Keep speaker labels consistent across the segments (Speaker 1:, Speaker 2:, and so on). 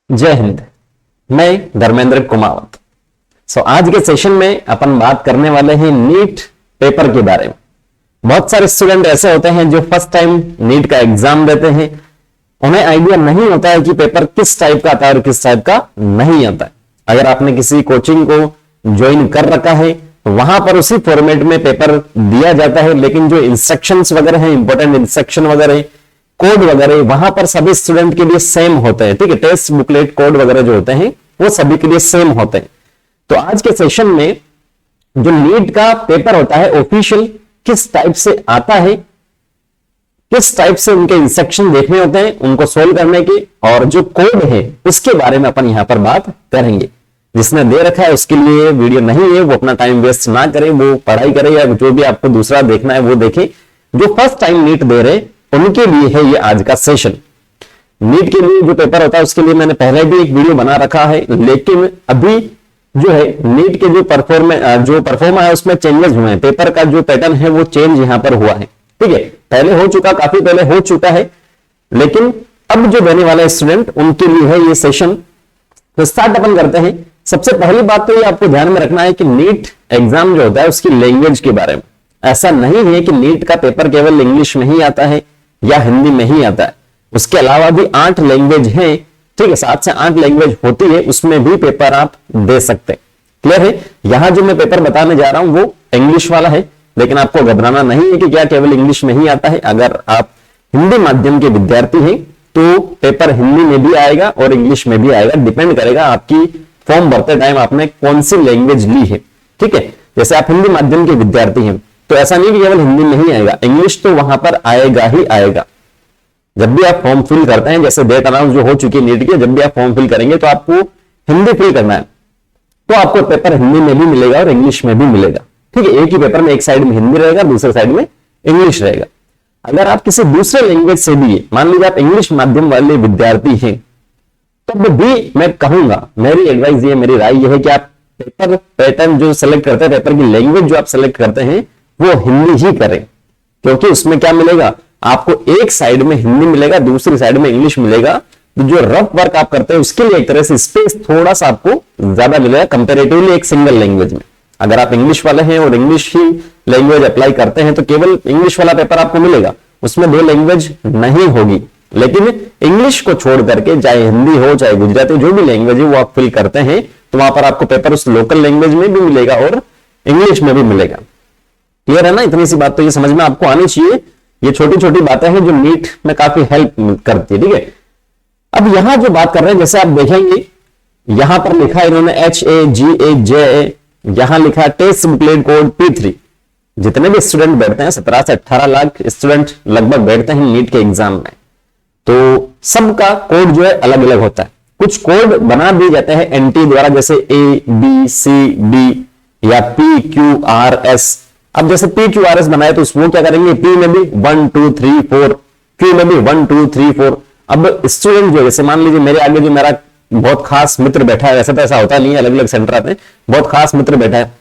Speaker 1: जय हिंद। मैं धर्मेंद्र कुमावत। आज के सेशन में अपन बात करने वाले हैं नीट पेपर के बारे में। बहुत सारे स्टूडेंट ऐसे होते हैं जो फर्स्ट टाइम नीट का एग्जाम देते हैं, उन्हें आइडिया नहीं होता है कि पेपर किस टाइप का आता है और किस टाइप का नहीं आता है। अगर आपने किसी कोचिंग को ज्वाइन कर रखा है, वहां पर उसी फॉर्मेट में पेपर दिया जाता है, लेकिन जो इंस्ट्रक्शंस वगैरह हैं, इंपॉर्टेंट इंस्ट्रक्शन वगैरह, कोड वगैरह, वहां पर सभी स्टूडेंट के लिए सेम होते हैं। ठीक है, टेस्ट बुकलेट कोड वगैरह जो होते हैं वो सभी के लिए सेम होते हैं। तो आज के सेशन में जो नीट का पेपर होता है ऑफिशियल किस टाइप से आता है, किस टाइप से उनके इंस्ट्रक्शन देखने होते हैं, उनको सोल्व करने के, और जो कोड है उसके बारे में अपन यहां पर बात करेंगे। जिसने दे रखा है उसके लिए वीडियो नहीं है, वो अपना टाइम वेस्ट ना करे, वो पढ़ाई करे या जो भी आपको दूसरा देखना है वो देखे। जो फर्स्ट टाइम नीट दे रहे उनके लिए है ये आज का सेशन। नीट के लिए जो पेपर होता है उसके लिए मैंने पहले भी एक वीडियो बना रखा है, लेकिन अभी जो है नीट के जो परफॉर्म है उसमें चेंजेस हुए हैं। पेपर का जो पैटर्न है वो चेंज यहां पर हुआ है। ठीक है, पहले हो चुका, काफी पहले हो चुका है, लेकिन अब जो देने वाले स्टूडेंट उनके लिए है ये सेशन। तो स्टार्ट अपन करते हैं। सबसे पहली बात तो ये आपको ध्यान में रखना है कि नीट एग्जाम जो होता है उसकी लैंग्वेज के बारे में। ऐसा नहीं है कि नीट का पेपर केवल इंग्लिश में ही आता है या हिंदी में ही आता है, उसके अलावा भी 8 लैंग्वेज हैं। ठीक है, 7 से 8 लैंग्वेज होती है, उसमें भी पेपर आप दे सकते हैं। क्लियर है? यहां जो मैं पेपर बताने जा रहा हूं वो इंग्लिश वाला है, लेकिन आपको घबराना नहीं है कि क्या केवल इंग्लिश में ही आता है। अगर आप हिंदी माध्यम के विद्यार्थी हैं तो पेपर हिंदी में भी आएगा और इंग्लिश में भी आएगा, डिपेंड करेगा आपकी फॉर्म भरते टाइम आपने कौन सी लैंग्वेज ली है। ठीक है, जैसे आप हिंदी माध्यम के विद्यार्थी हैं तो ऐसा नहीं कि केवल हिंदी में ही आएगा, इंग्लिश तो वहां पर आएगा ही आएगा। जब भी आप फॉर्म फिल करते हैं, जैसे डेट अनाउंस जो हो चुकी है नीट की, जब भी आप फॉर्म फिल करेंगे तो आपको हिंदी फिल करना है, तो आपको पेपर हिंदी में भी मिलेगा और इंग्लिश में भी मिलेगा। ठीक है, एक ही पेपर में एक साइड में हिंदी रहेगा, दूसरे साइड में इंग्लिश रहेगा। अगर आप किसी दूसरे लैंग्वेज से भी, मान लीजिए आप इंग्लिश माध्यम वाले विद्यार्थी हैं, तब भी मैं कहूंगा, मेरी एडवाइस ये, मेरी राय यह है कि आप पेपर पैटर्न जो सेलेक्ट करते हैं, पेपर की लैंग्वेज जो आप सेलेक्ट करते हैं वो हिंदी ही करें, क्योंकि उसमें क्या मिलेगा आपको, एक साइड में हिंदी मिलेगा, दूसरी साइड में इंग्लिश मिलेगा। तो जो रफ वर्क आप करते हैं उसके लिए एक तरह से स्पेस थोड़ा सा आपको ज्यादा मिलेगा कंपैरेटिवली एक सिंगल लैंग्वेज में। अगर आप इंग्लिश वाले हैं और इंग्लिश ही लैंग्वेज अप्लाई करते हैं तो केवल इंग्लिश वाला पेपर आपको मिलेगा, उसमें 2 लैंग्वेज नहीं होगी। लेकिन इंग्लिश को छोड़ करके चाहे हिंदी हो चाहे गुजराती, जो भी लैंग्वेज है वो आप फिल करते हैं तो वहां पर आपको पेपर उस लोकल लैंग्वेज में भी मिलेगा और इंग्लिश में भी मिलेगा। क्लियर है ना? इतनी सी बात तो ये समझ में आपको आनी चाहिए। ये छोटी छोटी बातें हैं जो नीट में काफी हेल्प करती है। ठीक है, अब यहां जो बात कर रहे हैं, जैसे आप देखेंगे यहां पर लिखा है इन्होंने HAGAJ, यहां लिखा है टेस्ट बुकलेट कोड P3। जितने भी स्टूडेंट बैठते हैं, 17 से 18 लाख स्टूडेंट लगभग बैठते हैं नीट के एग्जाम में, तो सबका कोड जो है अलग अलग होता है। कुछ कोड बना दिए जाते हैं एनटी द्वारा, जैसे ABCD या PQRS। अब जैसे PQRS बनाए तो उसमें क्या करेंगे, P में भी 1 2 3 4, Q में भी 1 2 3 4। अब स्टूडेंट जो, जैसे मान लीजिए मेरे आगे जो मेरा बहुत खास मित्र बैठा है, वैसे तो ऐसा होता नहीं है, अलग अलग सेंटर आते हैं, बहुत खास मित्र बैठा है,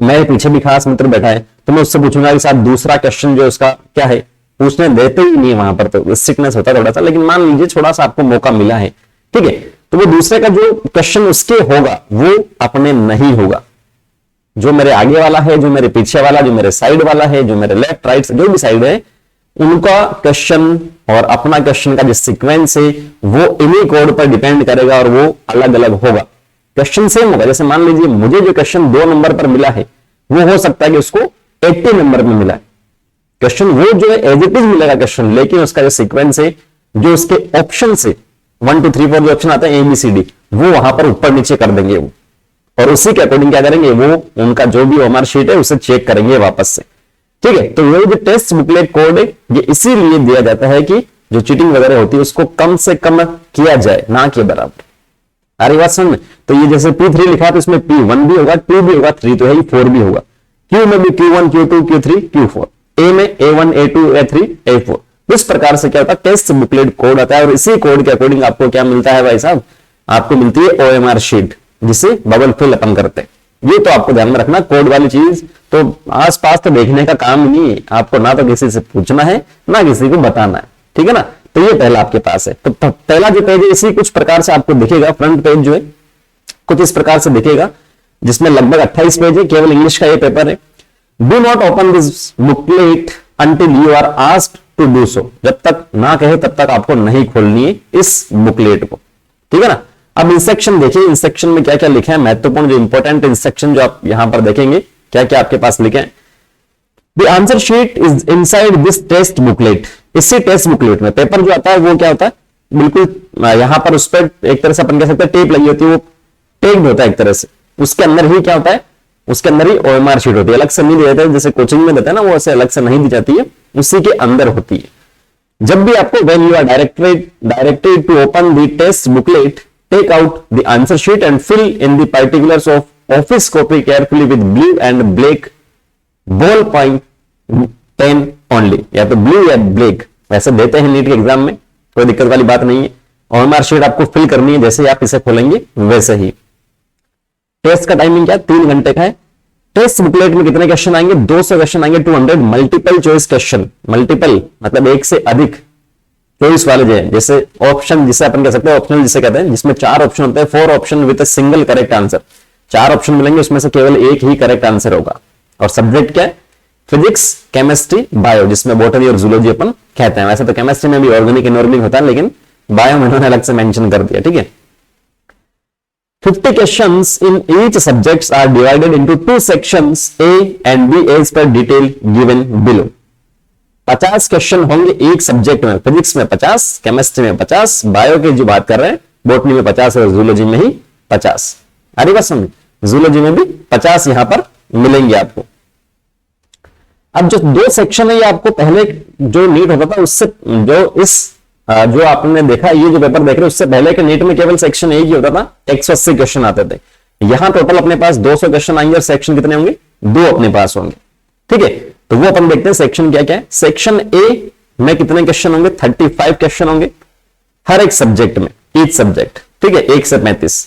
Speaker 1: मेरे पीछे भी खास मित्र बैठा है, तो मैं उससे पूछूंगा कि साहब दूसरा क्वेश्चन जो उसका क्या है, पूछने देते ही नहीं है वहां पर, तो स्ट्रिक्टनेस होता है थोड़ा सा। लेकिन मान लीजिए थोड़ा सा आपको मौका मिला है, ठीक है, तो वो दूसरे का जो क्वेश्चन उसके होगा वो अपने नहीं होगा। जो मेरे आगे वाला है, जो मेरे पीछे वाला, जो मेरे साइड वाला है, जो मेरे लेफ्ट राइट जो भी साइड है, उनका क्वेश्चन और अपना क्वेश्चन का जो सीक्वेंस है वो इन्हीं कोड पर डिपेंड करेगा और वो अलग अलग होगा। क्वेश्चन सेम होगा, जैसे मान लीजिए मुझे जो क्वेश्चन 2 नंबर पर मिला है वो हो सकता है कि उसको 80 नंबर में मिला है क्वेश्चन, वो जो है एज इट इज मिलेगा क्वेश्चन, लेकिन उसका जो सीक्वेंस है, जो उसके ऑप्शन से 1 2 3 4 जो ऑप्शन आते हैं ABCD, वो वहां पर ऊपर नीचे कर देंगे वो, और उसी के अकॉर्डिंग क्या करेंगे, वो उनका जो भी ओएमआर शीट है उसे चेक करेंगे वापस से। ठीक है, तो ये जो टेस्ट बुकलेट कोड है ये इसीलिए दिया जाता है कि जो चीटिंग वगैरह होती है उसको कम से कम किया जाए, ना कि बराबर। अरे बात समझ में? तो ये जैसे P3 लिखा तो इसमें P1 भी होगा, 2 भी होगा, 3 तो है ही, 4 भी होगा। Q में भी Q1 Q2 Q3 Q4, A में A1 A2 A3 A4। इस प्रकार से क्या होता है, टेस्ट बुकलेट कोड आता है, और इसी कोड के अकॉर्डिंग आपको क्या मिलता है भाई साहब, आपको मिलती है ओएमआर शीट, जिसे बबल फिल अपन करते हैं। ये तो आपको ध्यान में रखना, कोड वाली चीज तो आसपास तो देखने का काम नहीं है आपको, ना तो किसी से पूछना है ना किसी को बताना है। ठीक है ना? तो ये पहला आपके पास है। तो पहला जो पेज है इसी कुछ प्रकार से आपको दिखेगा, फ्रंट पेज जो है कुछ इस प्रकार से दिखेगा, जिसमें लगभग 28 पेज है, केवल इंग्लिश का ये पेपर है। Do not open this booklet until you are asked to do so, जब तक ना कहे तब तक आपको नहीं खोलनी है इस बुकलेट को, ठीक है ना। अब इंस्ट्रक्शन देखिए, इंस्ट्रक्शन में क्या क्या लिखा है, महत्वपूर्ण जो इंपॉर्टेंट इंस्ट्रक्शन जो आप यहां पर देखेंगे, क्या क्या आपके पास लिखे हैं। The answer sheet is inside this test booklet, इसी टेस्ट बुकलेट में पेपर जो आता है वो क्या होता है, बिल्कुल यहां पर उस पर एक तरह से अपन कह सकते हैं टेप लगी होती है, वो टेप्ड होता है एक तरह से, उसके अंदर ही क्या होता है, उसके अंदर ही ओएमआर शीट होती है, अलग से नहीं दिया जाता है, जैसे कोचिंग में देता है ना वो ऐसे अलग से नहीं दी जाती है, उसी के अंदर होती है। जब भी आपको when you are directed to open the test booklet, take out the answer sheet and fill in the particulars of office copy carefully with blue and black ball point pen only, या तो blue या black वैसे देते हैं NEET के exam में, कोई दिक्कत वाली बात नहीं है। ओएमआर शीट आपको फिल करनी है जैसे ही आप इसे खोलेंगे वैसे ही। टेस्ट का टाइमिंग क्या है, 3 घंटे का है। टेस्ट बुकलेट में कितने क्वेश्चन आएंगे, 200 क्वेश्चन आएंगे, 200 मल्टीपल चॉइस क्वेश्चन, मल्टीपल मतलब एक से अधिक चॉइस वाले जो है, जैसे ऑप्शन जिसे अपन कह सकते हैं, ऑप्शनल जिसे कहते हैं, जिसमें 4 ऑप्शन होते हैं, 4 option with a single correct answer, 4 option मिलेंगे, उसमें से केवल एक ही करेक्ट आंसर होगा। और सब्जेक्ट क्या है, फिजिक्स, केमिस्ट्री, बायो, जिसमें बॉटनी और जूलॉजी अपन कहते हैं। वैसे तो केमिस्ट्री में भी ऑर्गेनिक इनऑर्गेनिक होता है, लेकिन बायो में उन्होंने अलग से मेंशन कर दिया, ठीक है। 50 questions in each subjects are divided into 2 sections A and B as per detail given below. 50 question होंगे एक सब्जेक्ट में, फिजिक्स में 50, केमिस्ट्री में 50, बायो की जो बात कर रहे हैं बॉटनी में 50 और जूलॉजी में ही 50। अरे बस समझ, जूलॉजी में भी 50 यहां पर मिलेंगे आपको। अब जो 2 सेक्शन है ये आपको पहले जो नीट होता था उससे जो आपने देखा, ये जो पेपर देख रहे हैं उससे पहले के नीट में केवल सेक्शन एक ही होता था, 180 क्वेश्चन आते थे। यहां टोटल अपने पास 200 क्वेश्चन आएंगे और सेक्शन कितने होंगे, 2 अपने पास होंगे, ठीक है। तो वो अपन देखते हैं सेक्शन क्या क्या है। सेक्शन ए में कितने क्वेश्चन होंगे, 35 क्वेश्चन होंगे हर एक सब्जेक्ट में, ईच सब्जेक्ट, ठीक है, 1 से 35।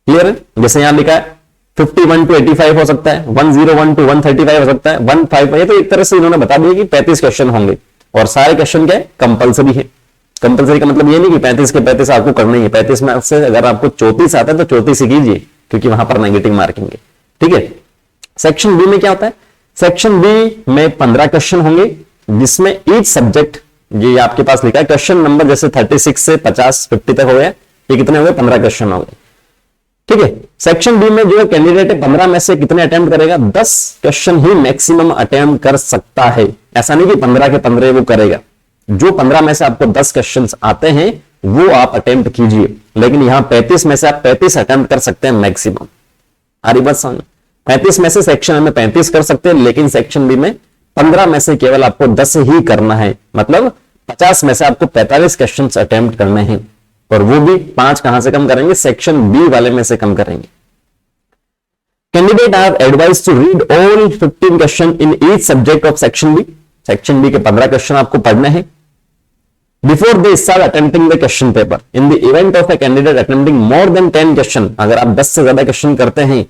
Speaker 1: क्लियर है, जैसे यहां लिखा है 51 to 85 हो सकता है, 101 to 135 हो सकता है, 15, ये तो एक तरह से इन्होंने बता दिया कि 35 क्वेश्चन होंगे और सारे क्वेश्चन क्या है, कंपल्सरी है। कंपल्सरी का मतलब ये नहीं कि 35 के 35 आपको करना ही है, 35 में से अगर आपको 34 आता है तो 34 ही कीजिए, क्योंकि वहां पर नेगेटिव मार्किंग है, ठीक है। सेक्शन बी में क्या होता है, सेक्शन बी में 15 क्वेश्चन होंगे, जिसमें ईच सब्जेक्ट, ये आपके पास लिखा है क्वेश्चन नंबर, जैसे 36 से 50 तक हो गया, ये कितने हो गए, 15 क्वेश्चन हो गए, ठीक है। सेक्शन बी में जो है कैंडिडेट 15 में से कितने अटेम्प्ट करेगा, 10 क्वेश्चन ही मैक्सिमम अटेम्प्ट कर सकता है। ऐसा नहीं कि 15 के 15 वो करेगा, जो 15 में से आपको 10 क्वेश्चंस आते हैं वो आप अटेम्प्ट कीजिए, लेकिन यहां 35 में से आप 35 अटेम्प्ट कर सकते हैं मैक्सिमम। अरे बस 35 में से सेक्शन में 35 कर सकते हैं, लेकिन सेक्शन बी में 15 में से केवल आपको 10 ही करना है, मतलब 50 में से आपको 45 क्वेश्चंस अटेम्प्ट करने हैं, और वो भी 5 कहां से कम करेंगे, सेक्शन बी वाले में से कम करेंगे। Candidate are advise to read all 15 question in each subject of section B, section B के 15 क्वेश्चन आपको पढ़ने हैं before they start attempting the question paper. In the event of a candidate attempting more than 10 question, अगर आप 10 से ज्यादा question करते हैं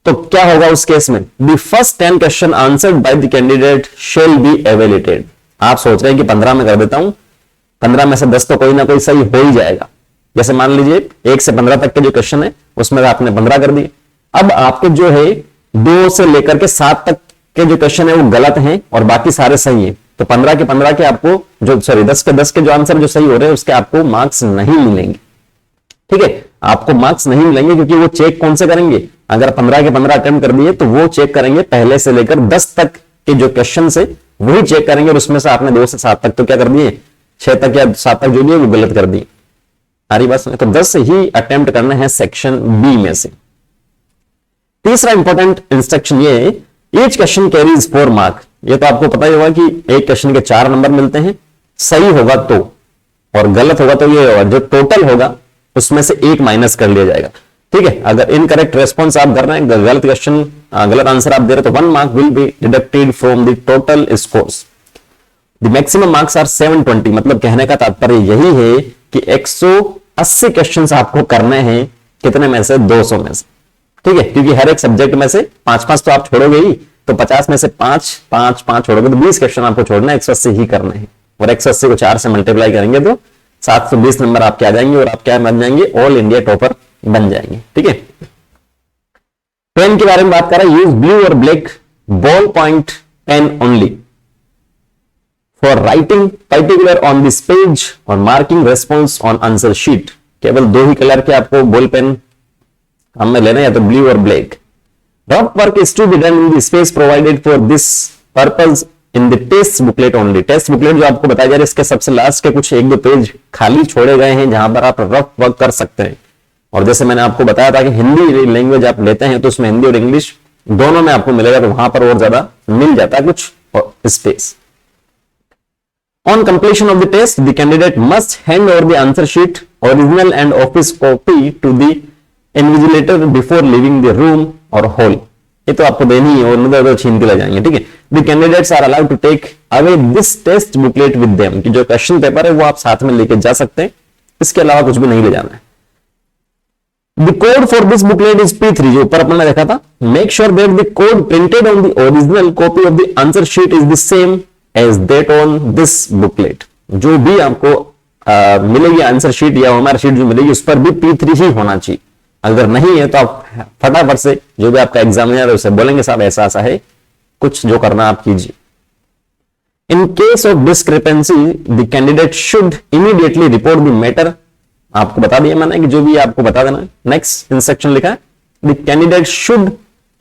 Speaker 1: तो क्या होगा उस केस में, the first 10 question answered by the candidate shall be evaluated. आप सोच रहे हैं कि 15 में कर देता हूं, 15 में से 10 तो कोई ना कोई सही हो ही जाएगा। जैसे मान लीजिए 1 से 15 तक के जो क्वेश्चन है उसमें आपने 15 कर दिए, अब आपके जो है 2 से लेकर के 7 तक के जो क्वेश्चन है वो गलत हैं और बाकी सारे सही हैं, तो 15 के 15 के आपको जो 10 के 10 के जो आंसर जो सही हो रहे हैं उसके आपको मार्क्स नहीं मिलेंगे, ठीक है। आपको मार्क्स नहीं मिलेंगे क्योंकि वो चेक कौन से करेंगे, अगर 15 के 15 अटेम्प्ट कर दिए तो वो चेक करेंगे पहले से लेकर 10 तक के जो क्वेश्चन है वही चेक करेंगे, और उसमें से आपने 2 से 7 तक तो क्या कर दिए, 6 तक या 7 तक जो दिए वो गलत कर दिए। हरी बात सुनिए, तो 10 ही अटेम्प्ट करने हैं सेक्शन बी में से। तीसरा इंपॉर्टेंट इंस्ट्रक्शन ये है, ईच क्वेश्चन कैरीज 4 मार्क। ये तो आपको पता ही होगा कि एक क्वेश्चन के 4 नंबर मिलते हैं, सही होगा तो, और गलत होगा तो ये होगा, जो टोटल होगा उसमें से 1 माइनस कर लिया जाएगा, ठीक है। अगर इनकरेक्ट रेस्पॉन्स आप कर रहे हैं, गलत क्वेश्चन गलत आंसर आप दे रहे हैं, तो 1 mark will be deducted from the total scores. The maximum marks are 720, मतलब कहने का तात्पर्य यही है कि 180 क्वेश्चंस आपको करने हैं, कितने में से, 200 में से, ठीक है, क्योंकि हर एक सब्जेक्ट में से 5-5 तो आप छोड़ोगे ही, तो 50 में से 5 छोड़ोगे तो 20 क्वेश्चन आपको छोड़ना है, 180 ही करने हैं, और 180 को 4 से मल्टीप्लाई करेंगे तो 720 नंबर आपके आ जाएंगे और आप क्या बन जाएंगे, ऑल इंडिया टॉपर बन जाएंगे। ठीक है। पेन के बारे में बात कर रहा है, यूज ब्लू और black ball point pen only for writing particular on this page और marking response on answer sheet. केवल 2 ही कलर के आपको बॉल पेन हम में लेना है, या तो ब्लू और ब्लैक। Rough work is to be done in the space provided for this purpose in the test booklet only. Test booklet जो आपको बताया जा रहा है, इसके सबसे लास्ट के कुछ 1-2 पेज खाली छोड़े गए हैं जहां पर आप रफ वर्क कर सकते हैं। और जैसे मैंने आपको बताया था कि हिंदी लैंग्वेज आप लेते हैं तो उसमें हिंदी और इंग्लिश दोनों में आपको मिलेगा, तो वहां पर और ज्यादा मिल जाता है कुछ space. On completion of the test, the candidate must hand over the answer sheet, original and office copy to the invigilator before leaving the room or hall. ये तो आपको देनी है और उधर उधर छीन के ले जाएंगे। ठीक है। The candidates are allowed to take away this test booklet with them, कि जो क्वेश्चन पेपर है वो आप साथ में लेके जा सकते हैं, इसके अलावा कुछ भी नहीं ले जाना है। The code for this booklet is P3, जो ऊपर अपने देखा था। Make sure that the code printed on the original copy of the answer sheet is the same as that on this booklet। जो भी आपको मिलेगी आंसर शीट या हमारा शीट जो मिलेगी उस पर भी P3 ही होना चाहिए। अगर नहीं है तो आप फटाफट से जो भी आपका एग्जामिनर है उसे बोलेंगे साहब ऐसा ऐसा है, कुछ जो करना आप कीजिए। In case of discrepancy the candidate should immediately report the matter. आपको बता दिया मैंने कि जो भी आपको बता देना है। नेक्स्ट इंस्ट्रक्शन लिखा है, the candidate should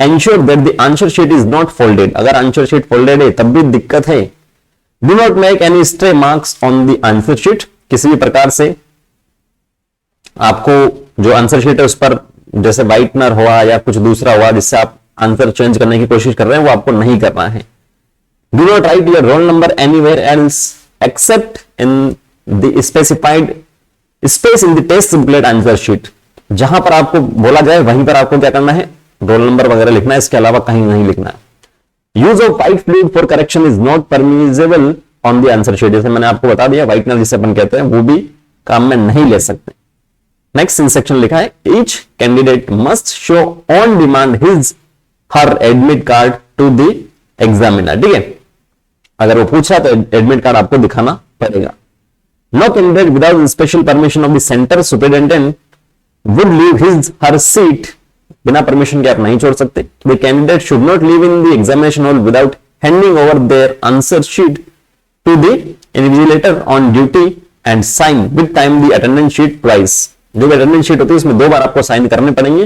Speaker 1: ensure that the answer sheet is not folded. अगर आंसर शीट फोल्डेड है तब भी दिक्कत है। Do not make any stray marks on the answer sheet. किसी भी प्रकार से आपको जो आंसर शीट है उस पर जैसे व्हाइटनर हुआ या कुछ दूसरा हुआ जिससे आप आंसर चेंज करने की कोशिश कर रहे हैं वो आपको नहीं करना है। Do not write your roll number anywhere else except in the specified space in the test booklet answer sheet. जहां पर आपको बोला जाए वहीं पर आपको क्या करना है, रोल नंबर वगैरह लिखना है, इसके अलावा कहीं नहीं लिखना है। Use of white fluid for correction is not permissible on the answer sheet. जैसे मैंने आपको बता दिया व्हाइटनर जिसे अपन कहते हैं वो भी काम में नहीं ले सकते। नेक्स्ट इंस्ट्रक्शन लिखा है, each candidate must show on demand his her admit card to the examiner. ठीक है। अगर वो पूछा तो एडमिट कार्ड आपको दिखाना पड़ेगा। No candidate without special permission of the center superintendent would leave his her seat। बिना परमिशन के आप नहीं छोड़ सकते। The candidate should not leave in the examination hall without handing over their answer sheet to the invigilator on duty and sign with time the attendance sheet twice। जो भी attendance sheet होती है उसमें 2 बार आपको साइन करने पड़ेंगे,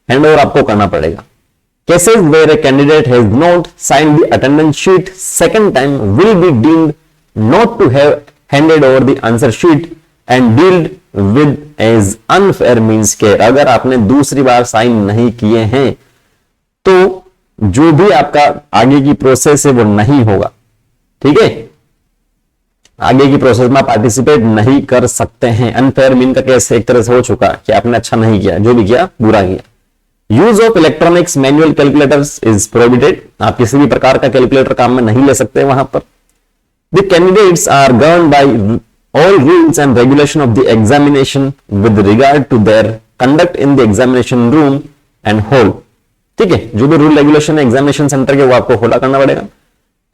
Speaker 1: hand over आपको करना पड़ेगा। Cases where a candidate has not signed the attendance sheet second time will be deemed not to have handed over the answer sheet and dealt with as unfair means care। अगर आपने दूसरी बार sign नहीं किए हैं तो जो भी आपका आगे की प्रोसेस है वो नहीं होगा। ठीक है। आगे की प्रोसेस में पार्टिसिपेट नहीं कर सकते हैं। अनफेयर मीन का केस एक तरह से हो चुका कि आपने अच्छा नहीं किया, जो भी किया बुरा किया। Use of electronics manual calculators is prohibited. आप किसी भी प्रकार का कैलकुलेटर काम में नहीं ले सकते वहां पर। The candidates are governed by all rules and regulation of the examination with regard to their conduct in the examination room and hall। ठीक है। जो भी रूल रेगुलेशन है एग्जामिनेशन सेंटर के वो आपको फॉलो करना पड़ेगा।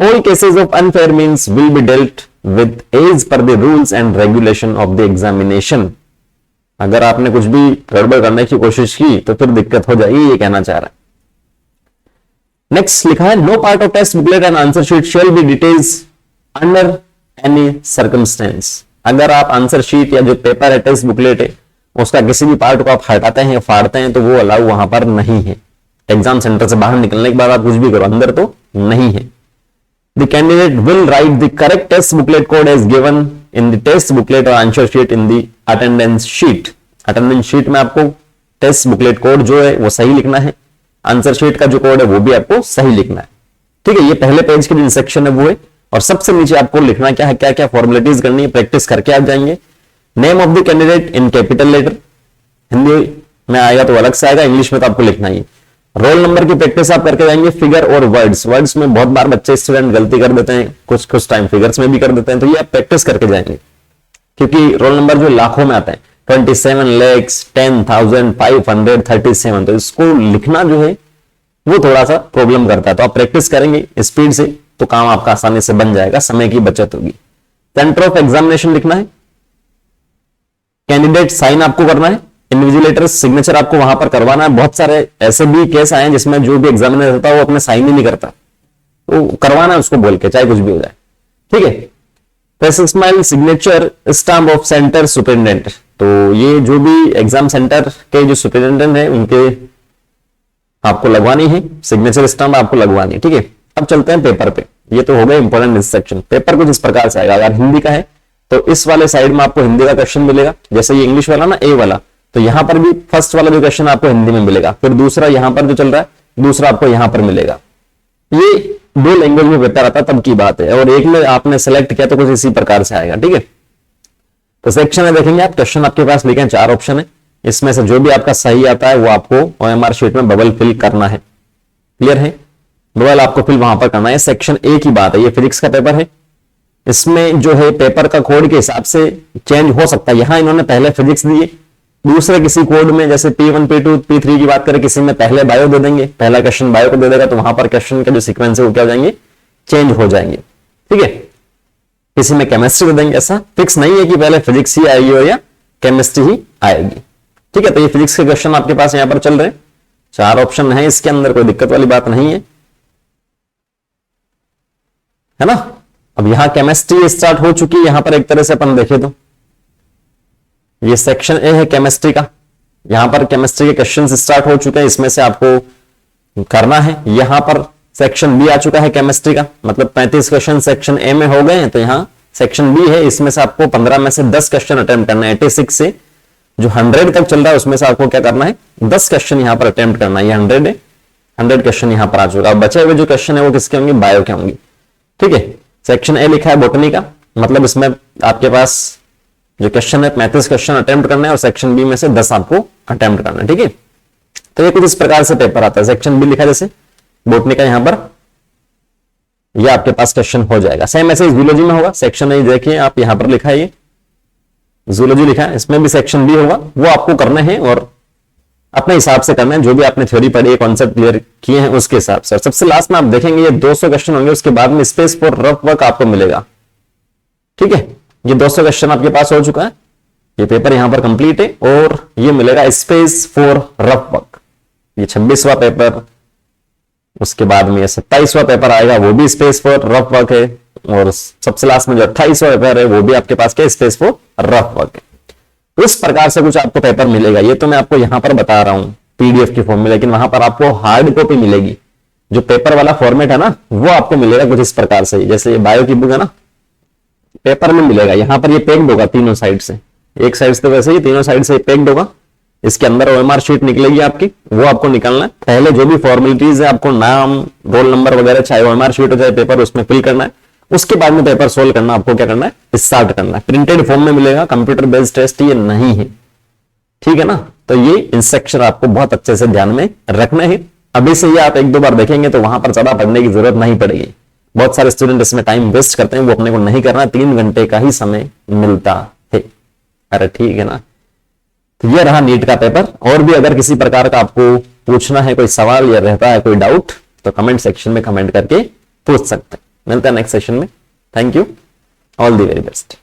Speaker 1: All cases of unfair means will be dealt with as per the rules and regulation of the examination। अगर आपने कुछ भी गड़बड़ करने की कोशिश की तो फिर दिक्कत हो जाएगी, ये कहना चाह रहा है। नेक्स्ट लिखा है, no part of test booklet and answer sheet shall be details under any circumstance. अगर आप आंसर शीट या जो पेपर है टेस्ट बुकलेट है उसका किसी भी पार्ट को आप हटाते हैं फाड़ते हैं तो वो अलाउ वहां पर नहीं है। एग्जाम सेंटर से बाहर निकलने के बाद आप कुछ भी करो, अंदर तो नहीं है। The candidate will write the correct test booklet code as given in the test booklet और answer sheet in the attendance sheet. Attendance sheet में आपको टेस्ट बुकलेट कोड जो है वो सही लिखना है, आंसर शीट का जो कोड है वो भी आपको सही लिखना है। ठीक है। ये पहले पेज की जो इंस्ट्रक्शन है वो है। और सबसे नीचे आपको लिखना क्या है, क्या क्या फॉर्मेलिटीज करनी है, प्रैक्टिस करके आप जाएंगे। Name of the candidate in capital letter, Hindi में आएगा तो अलग से आएगा, इंग्लिश में तो आपको लिखना ही। रोल नंबर की प्रैक्टिस आप करके जाएंगे। फिगर और वर्ड्स में बहुत बार बच्चे स्टूडेंट गलती कर देते हैं, कुछ टाइम फिगर्स में भी कर देते हैं, तो ये आप प्रैक्टिस करके जाएंगे क्योंकि रोल नंबर जो लाखों में आता है 27 लाख 10,537, तो इसको लिखना जो है वो थोड़ा सा प्रॉब्लम करता है। तो आप प्रैक्टिस करेंगे स्पीड से तो काम आपका आसानी से बन जाएगा, समय की बचत होगी। सेंटर ऑफ एग्जामिनेशन लिखना है, कैंडिडेट साइन आपको करना है, इन्विजिलेटर सिग्नेचर आपको वहां पर करवाना है। बहुत सारे ऐसे भी केस आए हैं जिसमें जो भी एग्जामिनर होता है वो अपने साइन ही नहीं करता, तो करवाना है उसको बोल के, चाहे कुछ भी हो जाए, ठीक है। Smile signature stamp of centre superintendent, तो ये जो भी एग्जाम सेंटर के जो सुपरिटेंडेंट है उनके आपको लगवानी है, सिग्नेचर स्टाम्प आपको लगवानी है, ठीक है। अब चलते हैं पेपर पे। ये तो हो गया इंपॉर्टेंट इंस्ट्रक्शन। पेपर कुछ इस प्रकार से आएगा, अगर हिंदी का है तो इस वाले साइड में आपको हिंदी का क्वेश्चन मिलेगा, जैसे ये इंग्लिश वाला ना ए वाला, तो यहां पर भी फर्स्ट वाला जो क्वेश्चन आपको हिंदी में मिलेगा, फिर दूसरा यहां पर जो चल रहा है दूसरा आपको यहां पर मिलेगा। ये दो लैंग्वेज में पेपर आता तब की बात है, और एक में आपने सेलेक्ट किया तो कुछ इसी प्रकार से आएगा, ठीक है। तो सेक्शन में देखेंगे आप, क्वेश्चन आपके पास लिखे हैं, 4 ऑप्शन है, इसमें से जो भी आपका सही आता है वो आपको ओएमआर शीट में बबल फिल करना है। क्लियर है, बबल आपको फिल वहां पर करना है। सेक्शन ए की बात है, ये फिजिक्स का पेपर है, इसमें जो है पेपर का कोड के हिसाब से चेंज हो सकता है। यहां इन्होंने पहले फिजिक्स दिए, दूसरे किसी कोड में जैसे P1 P2 P3 की बात करें, किसी में पहले बायो दे देंगे, पहला क्वेश्चन बायो को दे देगा, तो वहां पर क्वेश्चन का जो सीक्वेंस है वो क्या हो जाएंगे, चेंज हो जाएंगे, ठीक है। किसी में केमिस्ट्री दे देंगे, ऐसा फिक्स नहीं है कि पहले फिजिक्स ही आएगी या केमिस्ट्री ही आएगी, ठीक है। तो ये फिजिक्स के क्वेश्चन आपके पास यहां पर चल रहे हैं, 4 ऑप्शन है इसके अंदर, कोई दिक्कत वाली बात नहीं है ना। अब यहां केमिस्ट्री स्टार्ट हो चुकी है, यहां पर एक तरह से अपन देखें तो ये सेक्शन ए है केमिस्ट्री का, यहां पर केमिस्ट्री के क्वेश्चंस स्टार्ट हो चुके हैं, इसमें से आपको करना है। यहां पर सेक्शन बी आ चुका है केमिस्ट्री का, मतलब 35 क्वेश्चन सेक्शन ए में हो गए हैं, तो यहां सेक्शन बी है, इसमें से आपको 15 में से 10 क्वेश्चन अटेम्प्ट करना है। 86 से जो 100 तक चल रहा है उसमें से आपको क्या करना है, 10 क्वेश्चन यहां पर अटेम्प्ट करना है। ये 100 है, 100 क्वेश्चन यहां पर आ चुका है। बचे हुए जो क्वेश्चन है वो किसके होंगे, बायो के होंगे, ठीक है। सेक्शन ए लिखा है बॉटनी का, मतलब इसमें आपके पास जो क्वेश्चन है 35 क्वेश्चन अटेम्प्ट करना है, और सेक्शन बी में से 10 आपको अटेम्प्ट करना है, ठीक है। तो ये कुछ इस प्रकार से पेपर आता है। सेक्शन बी लिखा है जैसे बॉटनी का, यहां पर ये आपके पास क्वेश्चन हो जाएगा। सेम ऐसे जूलॉजी में होगा, सेक्शन ए देखिए आप यहां पर लिखा है, ये जूलॉजी लिखा है, इसमें भी सेक्शन बी होगा, वो आपको करने हैं और अपने हिसाब से करना है, जो भी आपने थ्योरी पढ़ी है, कॉन्सेप्ट क्लियर किए हैं उसके हिसाब से। सबसे लास्ट में आप देखेंगे ये 200 क्वेश्चन होंगे, उसके बाद में स्पेस फॉर रफ वर्क आपको मिलेगा, ठीक है। ये 200 क्वेश्चन आपके पास हो चुका है, ये पेपर यहां पर कंप्लीट है, और ये मिलेगा स्पेस फॉर रफ वर्क। ये 26वां पेपर, उसके बाद में 27वां पेपर आएगा, वो भी स्पेस फॉर रफ वर्क है, और सबसे लास्ट में जो 28वां पेपर है वो भी आपके पास क्या, स्पेस फॉर रफ वर्क है। तो इस प्रकार से कुछ आपको पेपर मिलेगा। ये तो मैं आपको यहां पर बता रहा हूं पीडीएफ की फॉर्म में, लेकिन वहां पर आपको हार्ड कॉपी मिलेगी, जो पेपर वाला फॉर्मेट है ना वो आपको मिलेगा कुछ इस प्रकार से। जैसे ये बायो की बुक है ना, पेपर में मिलेगा, यहां पर ये पैक्ड होगा तीनों साइड से, एक साइड से वैसे ही तीनों साइड से पैक्ड होगा। इसके अंदर ओएमआर शीट निकलेगी आपकी, वो आपको निकालना है। पहले जो भी फॉर्मेलिटीज है आपको नाम, रोल नंबर वगैरह, चाहे ओएमआर शीट हो चाहे पेपर, उसमें फिल करना है। उसके बाद में पेपर सोल्व करना आपको क्या करना है, स्टार्ट करना है। प्रिंटेड फॉर्म में मिलेगा, कंप्यूटर बेस्ड टेस्ट ये नहीं है, ठीक है ना। तो ये इंस्ट्रक्शन आपको बहुत अच्छे से ध्यान में रखना है। अभी से ये आप 1-2 बार देखेंगे तो वहां पर ज्यादा पढ़ने की जरूरत नहीं पड़ेगी। बहुत सारे स्टूडेंट इसमें टाइम वेस्ट करते हैं, वो अपने को नहीं करना, 3 घंटे का ही समय मिलता है। अरे ठीक है ना। तो ये रहा नीट का पेपर। और भी अगर किसी प्रकार का आपको पूछना है, कोई सवाल या रहता है कोई डाउट, तो कमेंट सेक्शन में कमेंट करके पूछ सकते हैं। मिलता है नेक्स्ट सेशन में। Thank you, all the very best.